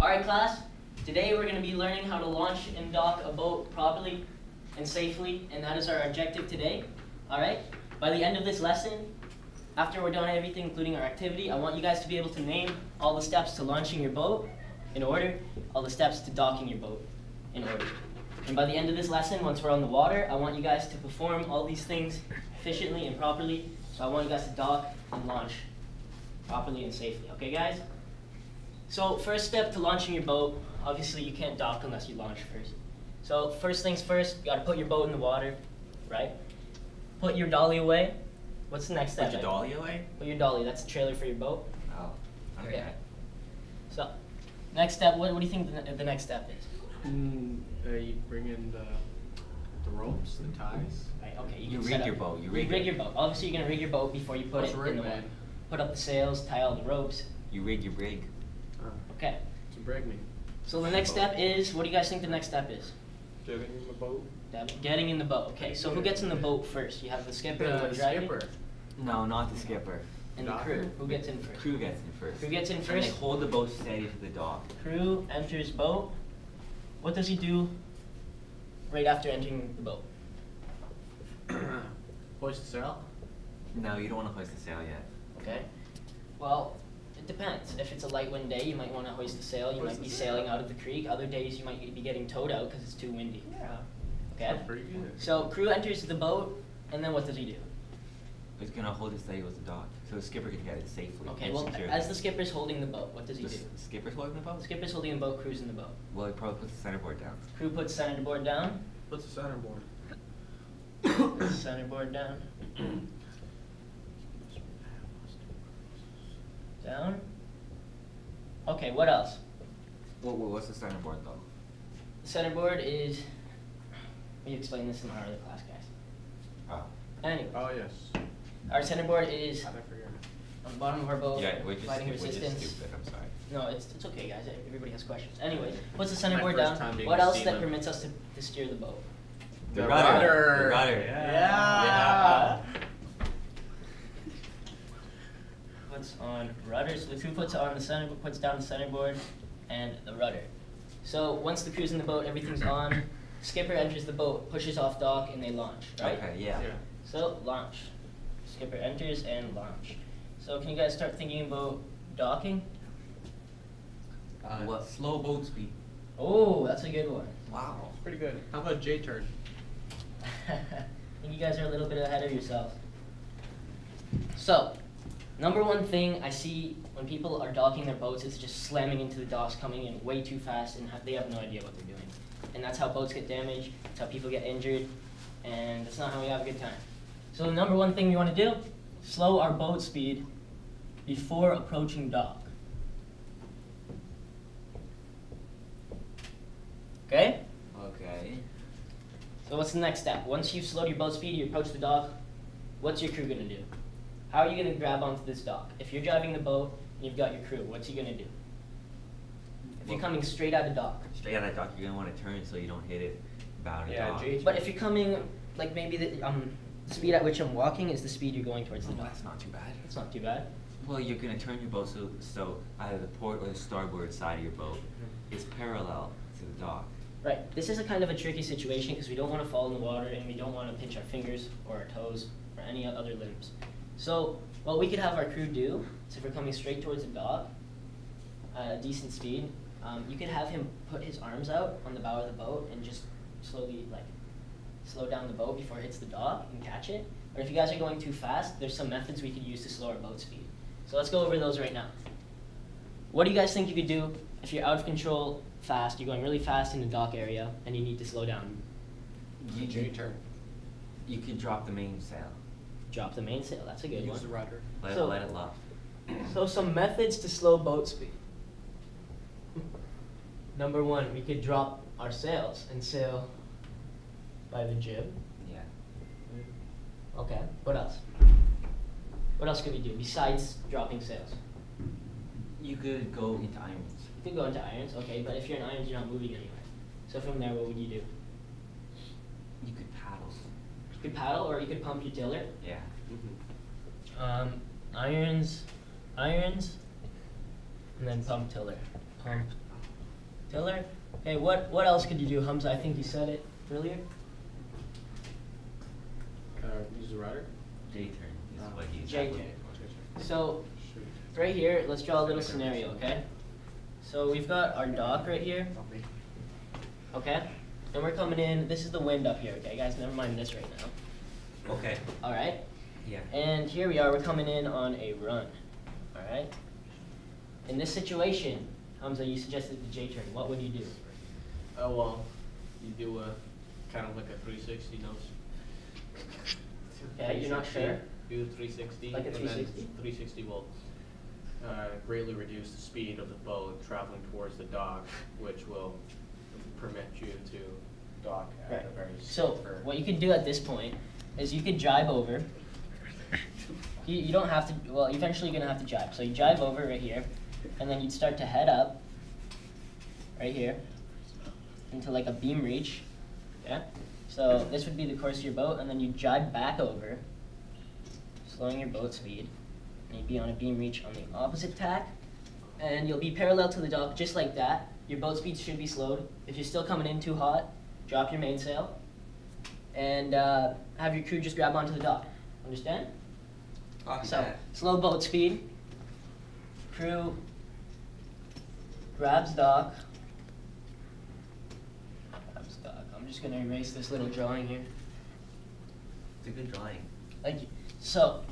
Alright class, today we're going to be learning how to launch and dock a boat properly and safely, and that is our objective today. Alright, by the end of this lesson, after we're done everything including our activity, I want you guys to be able to name all the steps to launching your boat in order, all the steps to docking your boat in order. And by the end of this lesson, once we're on the water, I want you guys to perform all these things efficiently and properly. So I want you guys to dock and launch properly and safely. Okay guys? So first step to launching your boat, obviously you can't dock unless you launch first. So first things first, you gotta put your boat in the water, right? Put your dolly away. What's the next step? Put your dolly away? Put your dolly, that's the trailer for your boat. Oh, okay. So, next step, what do you think the next step is? You bring in the ropes, the ties. Right, okay. You rig your boat. You rig your boat. Obviously you're gonna rig your boat before you put it in the water. Put up the sails, tie all the ropes. You rig your brig. Okay. To brig me. So the next step is, what do you guys think the next step is? Getting in the boat. Getting in the boat. Okay, so who gets in the boat first? You have the skipper and the skipper. No, not the skipper. And the crew. Who gets in first? Crew gets in first. Crew gets in And first. they hold the boat steady to the dock. Crew enters boat. What does he do right after entering the boat? Hoist the sail? No, you don't want to hoist the sail yet. Okay. Well, it depends. If it's a light wind day, you might want to hoist the sail. You might be sailing out of the creek. Other days, you might be getting towed out because it's too windy. Yeah. Okay? Pretty good. So crew enters the boat, and then what does he do? It's going to hold it steady with the dock, so the skipper can get it safely. Okay, and well, securely. as the skipper's holding the boat, what does he do? The skipper's holding the boat? The skipper's holding the boat, crew's in the boat. Well, he probably puts the centerboard down. Crew puts centerboard down. What's the centerboard? Centerboard down. Down. Okay, what else? What's the centerboard though? The centerboard is. We explained this in our other class, guys. Oh. Anyway, Oh, yes. our centerboard is How'd I forget it? on the bottom of our boat, Yeah, we're just providing resistance. stupid, I'm sorry. No, it's okay, guys. Everybody has questions. Anyway, puts the My centerboard first down. time being What a else that seaman. permits us to steer the boat? The The rudder. The rudder. Yeah. Puts on rudder. So the crew puts on the center, puts down the centerboard and the rudder. So once the crew's in the boat, everything's on. Skipper enters the boat, pushes off dock, and they launch. Right? Okay, yeah. So launch. Skipper enters and launch. So can you guys start thinking about docking? What? Slow boat speed. Oh, that's a good one. Wow. Pretty good. How about J-turn? I think you guys are a little bit ahead of yourselves. So, number one thing I see when people are docking their boats is just slamming into the docks, coming in way too fast, and they have no idea what they're doing. And that's how boats get damaged, that's how people get injured, and that's not how we have a good time. So the number one thing we want to do, slow our boat speed before approaching dock. Okay? Okay. So what's the next step? Once you've slowed your boat speed, you approach the dock, what's your crew gonna do? How are you gonna grab onto this dock? If you're driving the boat and you've got your crew, what's he gonna do? If you're coming straight out of dock. Straight out of the dock, you're gonna want to turn so you don't hit it bow the Yeah, dock. But if you're coming, like maybe the speed at which I'm walking is the speed you're going towards the Oh, dock. that's not too bad. It's not too bad. Well, you're gonna turn your boat so either the port or the starboard side of your boat is parallel to the dock. Right, this is a kind of a tricky situation because we don't want to fall in the water and we don't want to pinch our fingers or our toes or any other limbs. So what we could have our crew do is if we're coming straight towards the dock at a decent speed, you could have him put his arms out on the bow of the boat and just slowly slow down the boat before it hits the dock and catch it. Or if you guys are going too fast, there's some methods we could use to slow our boat speed. So let's go over those right now. What do you guys think you could do if you're out of control fast, you're going really fast in the dock area, and you need to slow down? J-turn. You can drop the main sail. Drop the mainsail, that's a good Use the one. rudder. Let it luff. So some methods to slow boat speed. Number one, we could drop our sails and sail by the jib. Yeah. Okay, what else? What else could we do besides dropping sails? You could go into irons. You could go into irons, okay, but if you're in irons, you're not moving anywhere. So from there, what would you do? You could paddle. You could paddle, or you could pump your tiller. Yeah. Irons, and then pump tiller. Pump, Tiller. Okay, what else could you do, Hamza? I think you said it earlier. Use the rudder. J-turn is what he's J-turn. Okay. So, right here, let's draw a little scenario, okay? So we've got our dock right here, okay? And we're coming in, this is the wind up here, okay guys? Never mind this right now. Okay. All right? Yeah. And here we are, we're coming in on a run, all right? In this situation, Hamza, you suggested the J-turn. What would you do? Oh, well, you do a kind of like a 360 nose. Okay, you're not sure? Do 360. Like a and 360? then 360 will greatly reduce the speed of the boat traveling towards the dock, which will permit you to dock at a very So safer. what you could do at this point is you could jibe over. You don't have to, well, eventually you're gonna have to jibe. So you jibe over right here, and then you'd start to head up, right here, into like a beam reach, yeah? So this would be the course of your boat, and then you jibe back over, slowing your boat speed, and you'd be on a beam reach on the opposite tack, and you'll be parallel to the dock just like that. Your boat speed should be slowed. If you're still coming in too hot, drop your mainsail, and have your crew just grab onto the dock. Understand? Copy So, that. slow boat speed, crew grabs dock. Grabs dock. I'm just gonna erase this little drawing here. It's a good drawing. Thank you. So,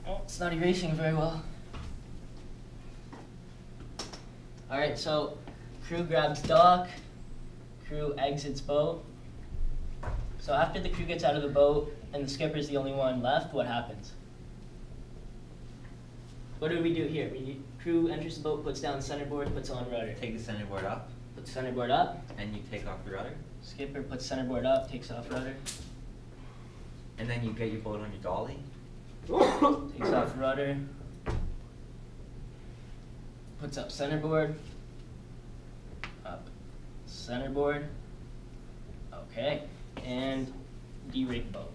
oh, it's not erasing very well. Alright, so crew grabs dock, crew exits boat. So after the crew gets out of the boat and the skipper's the only one left, what happens? What do we do here? Crew enters the boat, puts down centerboard, puts on rudder. Take the centerboard up, Puts centerboard up, and you take off the rudder, skipper puts centerboard up, takes off rudder, and then you get your boat on your dolly. takes off rudder, puts up centerboard, up centerboard, okay, and de-rig boat,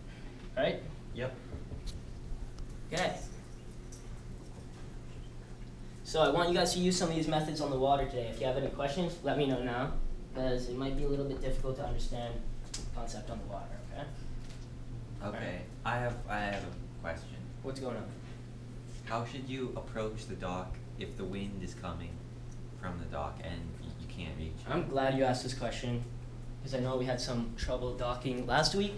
right? Yep. Okay. So I want you guys to use some of these methods on the water today. If you have any questions, let me know now, because it might be a little bit difficult to understand the concept on the water, okay? Okay. I have a question. What's going on? How should you approach the dock if the wind is coming from the dock and you can't reach it? I'm glad you asked this question, because I know we had some trouble docking last week.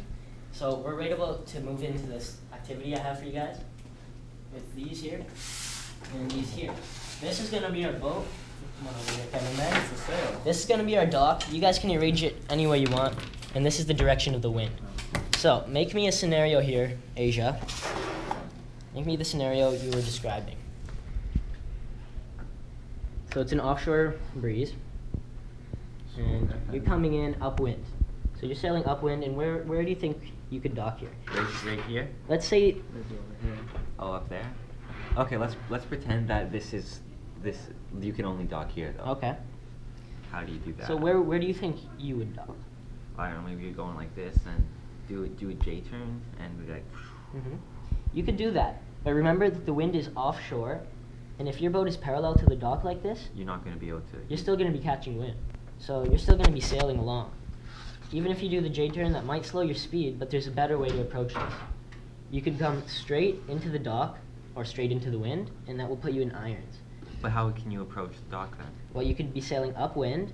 So we're ready to move into this activity I have for you guys with these here and these here. This is gonna be our boat. Come on over here, Kevin, man. It's a sail. This is gonna be our dock. You guys can arrange it any way you want, and this is the direction of the wind. So make me a scenario here, Asia. Make me the scenario you were describing. So it's an offshore breeze, and you're coming in upwind. So you're sailing upwind, and where do you think you could dock here? Right here? Let's say, Oh, up there? Okay, let's pretend that this you can only dock here though. okay. How do you do that? So where do you think you would dock? I don't know, maybe you're going like this and do a J-turn and be like You could do that, but remember that the wind is offshore, and if your boat is parallel to the dock like this, you're not gonna be able to. you're still going to be catching wind. So you're still going to be sailing along. Even if you do the J-turn, that might slow your speed, but there's a better way to approach this. You could come straight into the dock or straight into the wind, and that will put you in irons. But how can you approach the dock then? Well, you could be sailing upwind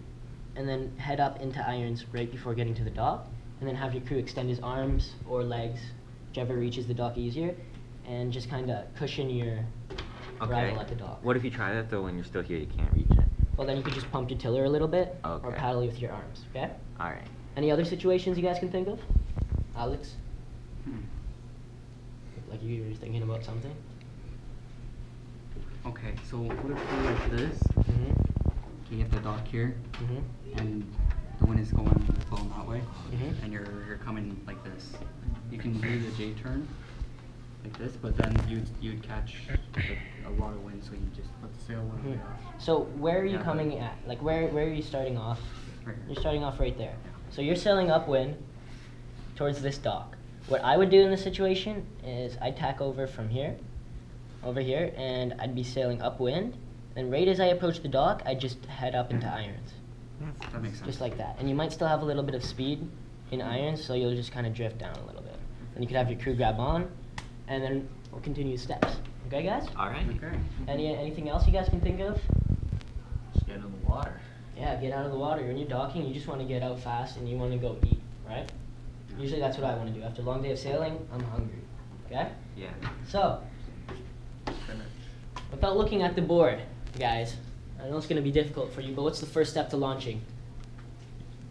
and then head up into irons right before getting to the dock, and then have your crew extend his arms or legs, whichever reaches the dock easier, and just kind of cushion your arrival at the dock. What if you try that though when you're still here, you can't reach it? Well, then you could just pump your tiller a little bit or Okay. paddle with your arms, okay? Alright. Any other situations you guys can think of? Alex? Like you were thinking about something? Okay, so what if we're like this? Mm-hmm. You get the dock here, Mm-hmm. and the wind is going flowing that way, Mhm. and you're coming like this. You can do the J turn like this, but then you'd catch like, a lot of wind, so you just put the sail one way off. So where are you Yeah. coming at? Like where are you starting off? Right here. You're starting off right there. So you're sailing upwind towards this dock. What I would do in this situation is I'd tack over from here, over here, and I'd be sailing upwind, And right as I approach the dock, I just head up into irons, That makes sense. just like that. And you might still have a little bit of speed in irons, so you'll just kind of drift down a little bit. Then you could have your crew grab on, and then we'll continue steps. Okay, guys? Alright. Okay. Anything else you guys can think of? Just get in the water. Yeah, get out of the water. When you're docking, you just want to get out fast and you want to go eat, right? Usually that's what I want to do. After a long day of sailing, I'm hungry. Okay? Yeah. So, without looking at the board, guys, I know it's going to be difficult for you, but what's the first step to launching?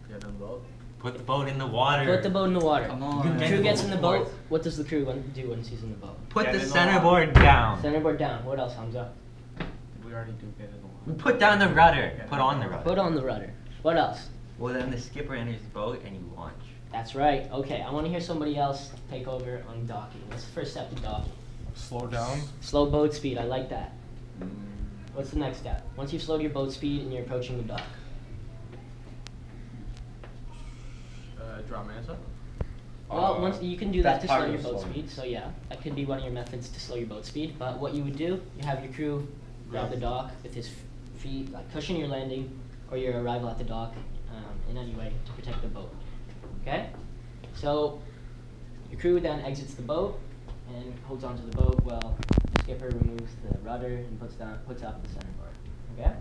Get in the boat. Put the boat in the water. Put the boat in the water. Come The on. crew gets in the boat. Sports. What does the crew do when he's in the boat? Put Get the in the centerboard down. Centerboard down. What else, Hamza? We already do get in the water. Put down the rudder. Put on the rudder. Put on the rudder. What else? Well, then the skipper enters the boat and you launch. That's right. Okay, I want to hear somebody else take over on docking. What's the first step to docking? Slow down. Slow boat speed. I like that. What's the next step? Once you've slowed your boat speed and you're approaching the dock. Draw Mansa. Well, once you can do that that's to part slow of your the boat slowing. speed, so yeah, that could be one of your methods to slow your boat speed. But what you would do, you have your crew grab the dock with his feet, like cushion your landing or your arrival at the dock in any way to protect the boat. Okay? So your crew then exits the boat and holds onto the boat while the skipper removes the rudder and puts up the centerboard. Okay?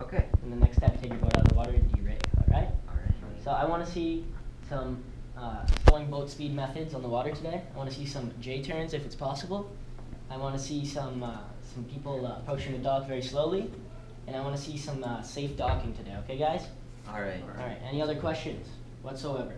Okay. And the next step, take your boat out of the water and derate. All right? Alright. So I want to see some slowing boat speed methods on the water today. I want to see some J-turns if it's possible. I want to see some people approaching the dock very slowly. And I want to see some safe docking today, okay guys? Alright. Alright, any other questions whatsoever?